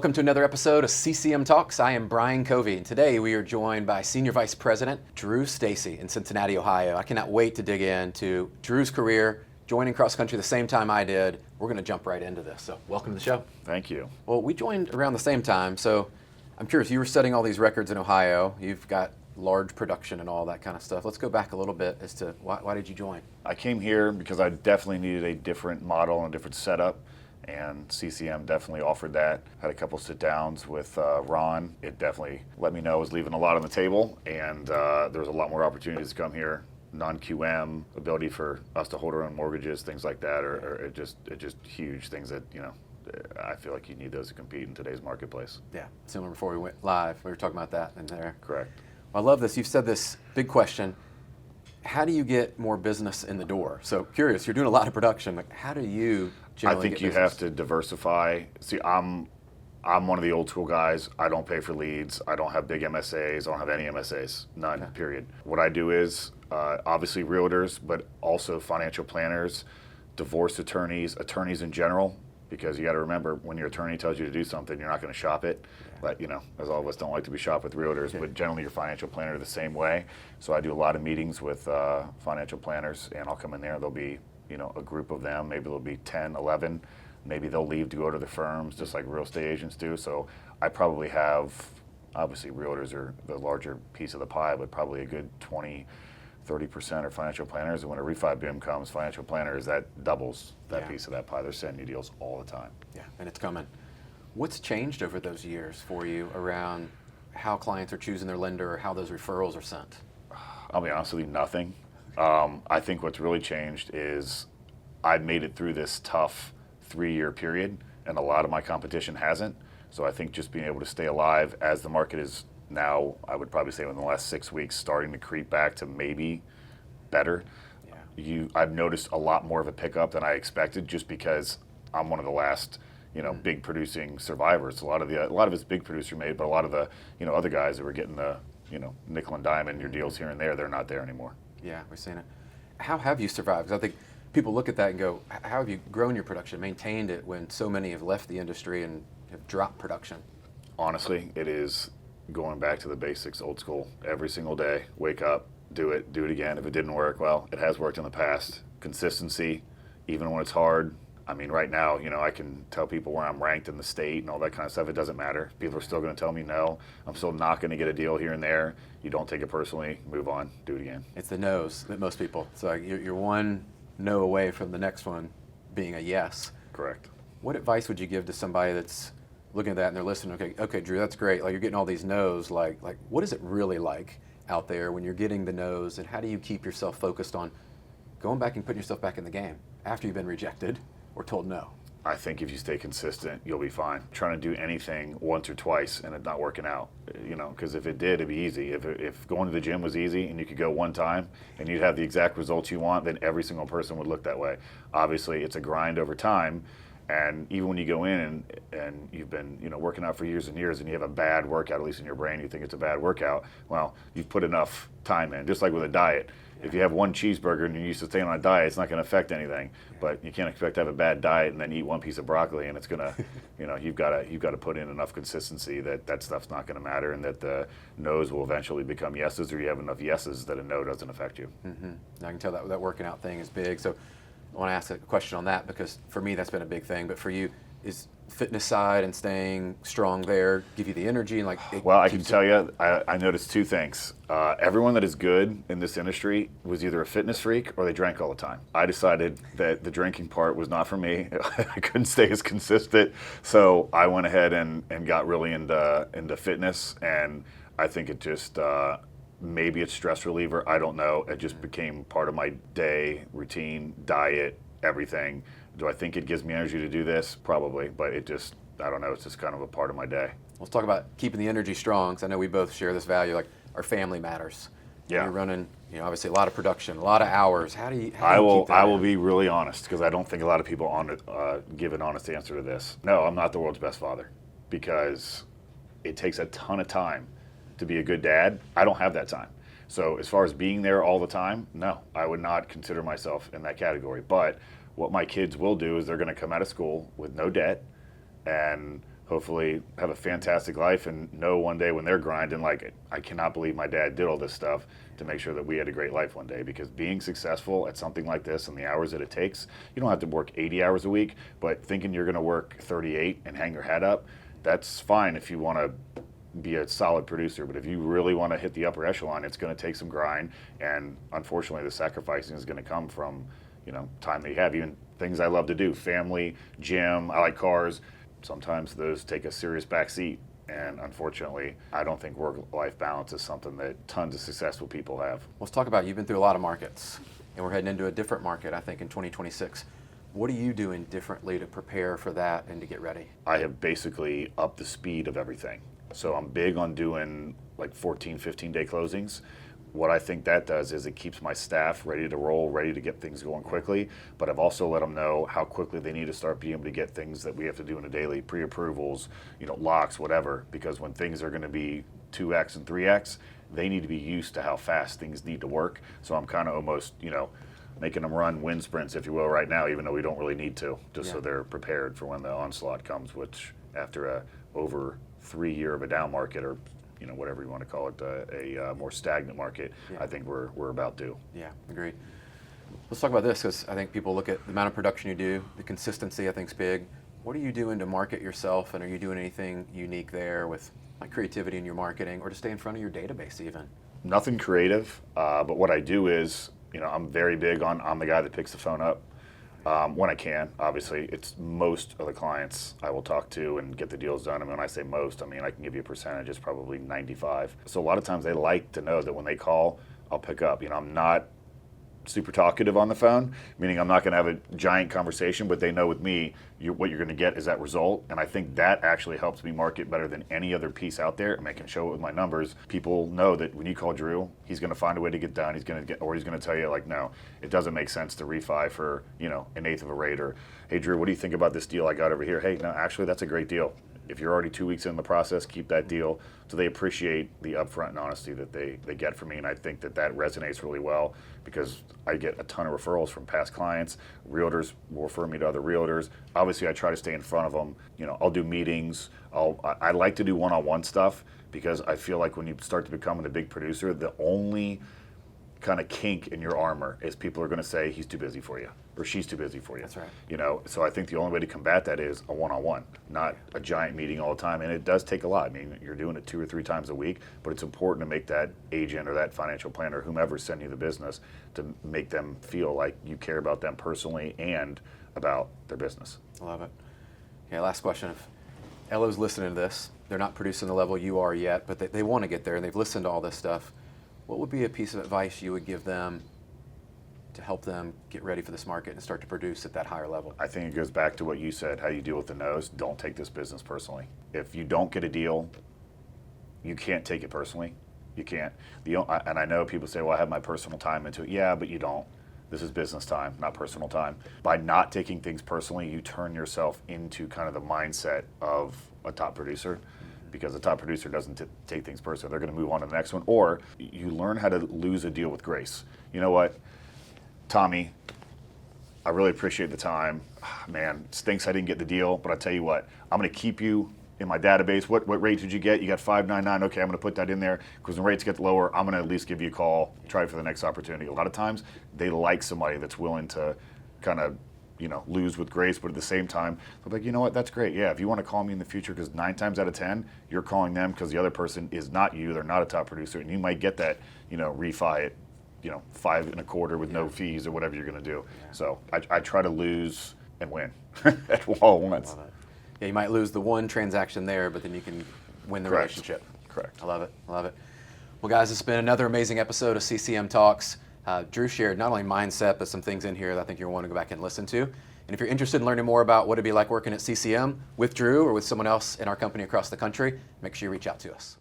Welcome to another episode of CCM Talks. I am Brian Covey, and today we are joined by Senior Vice President Drew Stacey in Cincinnati, Ohio. I cannot wait to dig into Drew's career, joining cross country the same time I did. We're going to jump right into this, so welcome to the show. Thank you. Well, we joined around the same time, so I'm curious, you were setting all these records in Ohio. You've got large production and all that kind of stuff. Let's go back a little bit as to why did you join? I came here because I definitely needed a different model and a different setup, and CCM definitely offered that. Had a couple sit downs with Ron. It definitely let me know I was leaving a lot on the table, and there was a lot more opportunities to come here. Non-QM, ability for us to hold our own mortgages, things like that, or it just huge things that, I feel like you need those to compete in today's marketplace. Yeah, similar before we went live, we were talking about that in there. Correct. Well, I love this. You've said this big question. How do you get more business in the door? So curious, you're doing a lot of production. Like, how do you generally I think get you business? have to diversify. See, I'm one of the old school guys. I don't pay for leads. I don't have big MSAs. I don't have any MSAs. None, Okay. period. What I do is obviously realtors, but also financial planners, divorce attorneys, attorneys in general, because you got to remember, when your attorney tells you to do something, you're not going to shop it. But, as all of us don't like to be shopped with realtors, but generally your financial planner the same way. So I do a lot of meetings with financial planners, and I'll come in there. There'll be, a group of them. Maybe there'll be 10, 11. Maybe they'll leave to go to the firms, just like real estate agents do. So I probably have, obviously realtors are the larger piece of the pie, but probably a good 20-30% are financial planners. And when a refi boom comes, financial planners, that doubles that piece of that pie. They're sending you deals all the time. Yeah, and it's coming. What's changed over those years for you around how clients are choosing their lender or how those referrals are sent? I'll be honest with you, nothing. I think what's really changed is I've made it through this tough 3-year period, and a lot of my competition hasn't. So I think just being able to stay alive as the market is now, I would probably say in the last 6 weeks, starting to creep back to maybe better. Yeah. I've noticed a lot more of a pickup than I expected, just because I'm one of the last, big producing survivors. A lot of it's big producer made, but a lot of the, other guys that were getting the, nickel and dime in your deals here and there, they're not there anymore. Yeah, we've seen it. How have you survived? Because I think people look at that and go, how have you grown your production, maintained it when so many have left the industry and have dropped production? Honestly, it is going back to the basics, old school. Every single day, wake up, do it again. If it didn't work, well, it has worked in the past. Consistency, even when it's hard. I mean, right now, I can tell people where I'm ranked in the state and all that kind of stuff. It doesn't matter. People are still going to tell me no. I'm still not going to get a deal here and there. You don't take it personally. Move on. Do it again. It's the no's that most people. So you're one no away from the next one being a yes. Correct. What advice would you give to somebody that's looking at that and they're listening? Okay, Drew, that's great. Like, you're getting all these no's. Like what is it really like out there when you're getting the no's, and how do you keep yourself focused on going back and putting yourself back in the game after you've been rejected or told no? I think if you stay consistent, you'll be fine. Trying to do anything once or twice and it not working out, because if it did, it'd be easy. If going to the gym was easy and you could go one time and you'd have the exact results you want, then every single person would look that way. Obviously, it's a grind over time, and even when you go in and you've been working out for years and years and you have a bad workout, at least in your brain, you think it's a bad workout. Well, you've put enough time in, just like with a diet. If you have one cheeseburger and you're used to staying on a diet, it's not going to affect anything. But you can't expect to have a bad diet and then eat one piece of broccoli, and it's going to, you've got to put in enough consistency that stuff's not going to matter, and that the no's will eventually become yeses, or you have enough yeses that a no doesn't affect you. Mm-hmm. I can tell that working out thing is big. So I want to ask a question on that, because for me that's been a big thing. But for you, is fitness side and staying strong there give you the energy and Well, I can tell you, I noticed two things. Everyone that is good in this industry was either a fitness freak or they drank all the time. I decided that the drinking part was not for me. I couldn't stay as consistent, so I went ahead and got really into fitness, and I think it just maybe it's stress reliever, I don't know. It just became part of my day routine, diet, everything. Do I think it gives me energy to do this? Probably, but I don't know, it's just kind of a part of my day. Let's talk about keeping the energy strong, because I know we both share this value, like our family matters. Yeah. You're running, obviously a lot of production, a lot of hours. How do you keep that I will in? be really honest, because I don't think a lot of people give an honest answer to this. No, I'm not the world's best father, because it takes a ton of time to be a good dad. I don't have that time. So as far as being there all the time, no, I would not consider myself in that category. But what my kids will do is they're going to come out of school with no debt, and hopefully have a fantastic life and know one day when they're grinding, like, I cannot believe my dad did all this stuff to make sure that we had a great life one day. Because being successful at something like this and the hours that it takes, you don't have to work 80 hours a week, but thinking you're going to work 38 and hang your head up, that's fine if you want to be a solid producer. But if you really want to hit the upper echelon, it's going to take some grind, and unfortunately the sacrificing is going to come from, time that you have. Even things I love to do, family, gym, I like cars, sometimes those take a serious backseat. And unfortunately, I don't think work-life balance is something that tons of successful people have. Let's talk about, you've been through a lot of markets, and we're heading into a different market, I think, in 2026. What are you doing differently to prepare for that and to get ready? I have basically upped the speed of everything. So I'm big on doing like 14, 15-day closings. What I think that does is it keeps my staff ready to roll, ready to get things going quickly. But I've also let them know how quickly they need to start being able to get things that we have to do in a daily, pre-approvals, locks, whatever. Because when things are going to be 2x and 3x, they need to be used to how fast things need to work. So I'm kind of almost, making them run wind sprints, if you will, right now, even though we don't really need to, just so they're prepared for when the onslaught comes, which after a over 3 year of a down market, or whatever you want to call it, a more stagnant market, I think we're about due. Yeah, agreed. Let's talk about this, because I think people look at the amount of production you do, the consistency I think is big. What are you doing to market yourself, and are you doing anything unique there with like creativity in your marketing, or to stay in front of your database even? Nothing creative, but what I do is, I'm very big on, I'm the guy that picks the phone up when I can. Obviously, it's most of the clients I will talk to and get the deals done. I mean, when I say most, I mean, I can give you a percentage, it's probably 95. So a lot of times they like to know that when they call, I'll pick up. I'm not super talkative on the phone, meaning I'm not going to have a giant conversation, but they know with me, what you're going to get is that result. And I think that actually helps me market better than any other piece out there. And I can show it with my numbers. People know that when you call Drew, he's going to find a way to get done. He's going to tell you, like, no, it doesn't make sense to refi for, an eighth of a rate, or, hey, Drew, what do you think about this deal I got over here? Hey, no, actually, that's a great deal. If you're already 2 weeks in the process, keep that deal. So they appreciate the upfront and honesty that they get from me, and I think that resonates really well, because I get a ton of referrals from past clients. Realtors will refer me to other realtors. Obviously, I try to stay in front of them. I'll do meetings. I like to do one-on-one stuff, because I feel like when you start to become a big producer, the only kind of kink in your armor is people are going to say he's too busy for you, or she's too busy for you. That's right. So I think the only way to combat that is a one-on-one, not a giant meeting all the time. And it does take a lot. I mean, you're doing it 2 or 3 times a week, but it's important to make that agent or that financial planner, whomever's sending you the business, to make them feel like you care about them personally and about their business. I love it. Okay, last question. If Ella's listening to this, they're not producing the level you are yet, but they want to get there, and they've listened to all this stuff. What would be a piece of advice you would give them to help them get ready for this market and start to produce at that higher level? I think it goes back to what you said, how you deal with the no's. Don't take this business personally. If you don't get a deal, you can't take it personally. You can't. And I know people say, well, I have my personal time into it. Yeah, but you don't. This is business time, not personal time. By not taking things personally, you turn yourself into kind of the mindset of a top producer, because a top producer doesn't take things personally. They're going to move on to the next one. Or you learn how to lose a deal with grace. You know what, Tommy, I really appreciate the time. Man, stinks I didn't get the deal, but I tell you what, I'm going to keep you in my database. What rate did you get? You got 599. Okay, I'm going to put that in there, because when rates get lower, I'm going to at least give you a call, try for the next opportunity. A lot of times they like somebody that's willing to kind of lose with grace, but at the same time, they're like, you know what, that's great. Yeah, if you want to call me in the future, because 9 times out of 10, you're calling them because the other person is not you. They're not a top producer, and you might get that, refi at, 5 1/4 with no fees or whatever you're going to do. Yeah. So I try to lose and win at all once. Yeah, you might lose the one transaction there, but then you can win the Correct. relationship. Correct. I love it. I love it. Well, guys, it's been another amazing episode of CCM Talks. Drew shared not only mindset, but some things in here that I think you'll want to go back and listen to. And if you're interested in learning more about what it'd be like working at CCM with Drew or with someone else in our company across the country, make sure you reach out to us.